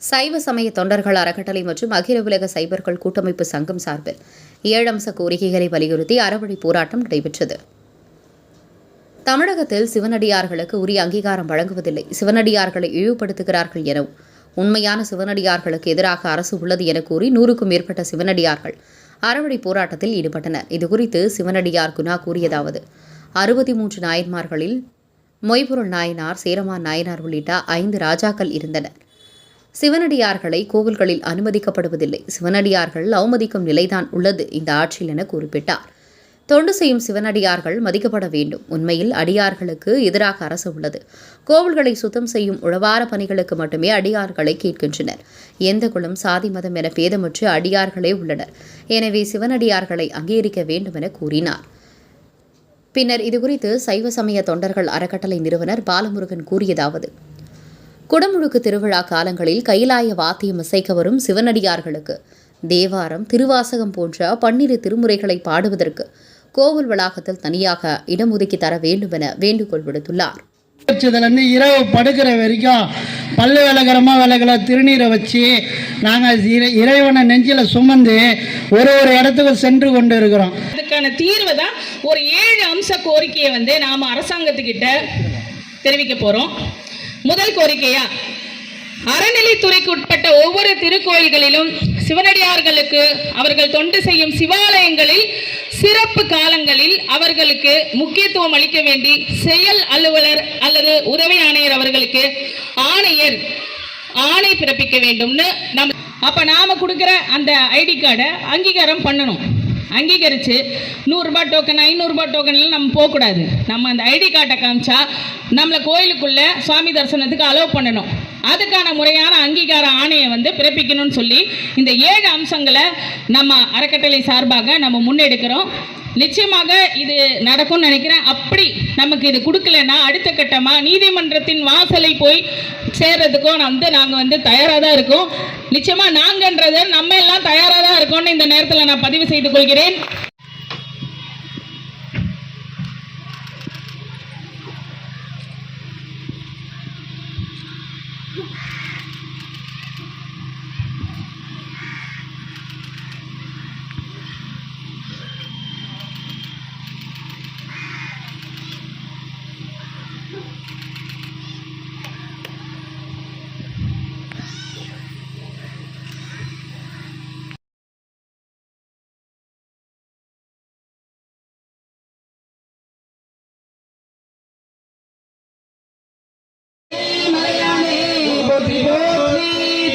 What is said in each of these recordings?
சைவ சமய தொண்டர்கள் அறக்கட்டளை மற்றும் அகில உலக சைபர்கள் கூட்டமைப்பு சங்கம் சார்பில் 7 அம்ச கோரிக்கைகளை வலியுறுத்தி அறவழி போராட்டம் நடைபெற்றது. தமிழகத்தில் சிவனடியார்களுக்கு உரிய அங்கீகாரம் வழங்குவதில்லை, சிவனடியார்களை இழிவுபடுத்துகிறார்கள் எனவும், உண்மையான சிவனடியார்களுக்கு எதிராக அரசு உள்ளது என கூறி 100க்கும் மேற்பட்ட சிவனடியார்கள் அறவழி போராட்டத்தில் ஈடுபட்டனர். இதுகுறித்து சிவனடியார் குணா கூறியதாவது: 63 நாயன்மார்களில் மொய்பொருள் நாயனார், சேரமான் நாயனார் உள்ளிட்ட 5 ராஜாக்கள் இருந்தனர். சிவனடியார்களை கோவில்களில் அனுமதிக்கப்படுவதில்லை. சிவனடியார்கள் அவமதிக்கும் நிலைதான் உள்ளது இந்த ஆட்சியில் என குறிப்பிட்டார். தொண்டு செய்யும் சிவனடியார்கள் மதிக்கப்பட வேண்டும். உண்மையில் அடியார்களுக்கு எதிராக அரசு உள்ளது. கோவில்களை சுத்தம் செய்யும் உழவார பணிகளுக்கு மட்டுமே அடியார்களை கேட்கின்றனர். எந்த குலம், சாதி, மதம் என பேதமற்று அடியார்களே உள்ளனர். எனவே சிவனடியார்களை அங்கீகரிக்க வேண்டும் என கூறினார். பின்னர் இதுகுறித்து சைவ சமய தொண்டர்கள் அறக்கட்டளை நிறுவனர் பாலமுருகன் கூறியதாவது: குடமுழுக்கு திருவிழா காலங்களில் கைலாய வாத்தியம் இசைக்க வரும் சிவனடியார்களுக்கு தேவாரம், திருவாசகம் போன்ற 12 திருமுறைகளை பாடுவதற்கு கோவில் வளாகத்தில் தனியாக இடம் ஒதுக்கி தர வேண்டும் என வேண்டுகோள் விடுத்துள்ளார். இரவு படுக்கிற வரைக்கும் பல்லு விலகரமாக விலகல திருநீரை வச்சு நாங்கள் இறைவனை நெஞ்சில் சுமந்து ஒரு இடத்துக்கு சென்று கொண்டு இருக்கிறோம். அதுக்கான தீர்வு தான் ஒரு 7 அம்ச கோரிக்கையை நாம் அரசாங்கத்துக்கிட்ட தெரிவிக்க போகிறோம். முதல் கோரிக்கையா, அறநிலைத்துறைக்கு உட்பட்ட ஒவ்வொரு திருக்கோயில்களிலும் சிவனடியார்களுக்கு அவர்கள் தொண்டு செய்யும் சிவாலயங்களில் சிறப்பு காலங்களில் அவர்களுக்கு முக்கியத்துவம் அளிக்க வேண்டி செயல் அலுவலர் அல்லது உதவி ஆணையர் அவர்களுக்கு ஆணை பிறப்பிக்க வேண்டும்னு நாம கொடுக்கிற அந்த ஐடி கார்டை அங்கீகாரம் பண்ணணும். அங்கீகரித்து 100 ரூபாய் டோக்கன், 500 ரூபாய் டோக்கன்லாம் நம்ம போகக்கூடாது. நம்ம அந்த ஐடி கார்டை காமிச்சா நம்மளை கோயிலுக்குள்ளே சுவாமி தரிசனத்துக்கு அலோவ் பண்ணணும். அதுக்கான முறையான அங்கீகார ஆணையை பிறப்பிக்கணும்னு சொல்லி இந்த 7 அம்சங்களை நம்ம அறக்கட்டளை சார்பாக நம்ம முன்னெடுக்கிறோம். நிச்சயமாக இது நடக்கும்னு நினைக்கிறேன். அப்படி நமக்கு இது கொடுக்கலன்னா அடுத்த கட்டமாக நீதிமன்றத்தின் வாசலை போய் சேர்றதுக்கும் நாங்கள் தயாராக தான் இருக்கோம். நிச்சயமா நாங்கன்றது நம்ம எல்லாம் தயாராக தான் இருக்கோம்னு இந்த நேரத்தில் நான் பதிவு செய்து கொள்கிறேன்.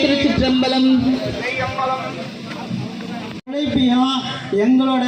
திருச்சிற்றம்பலம் எங்களோட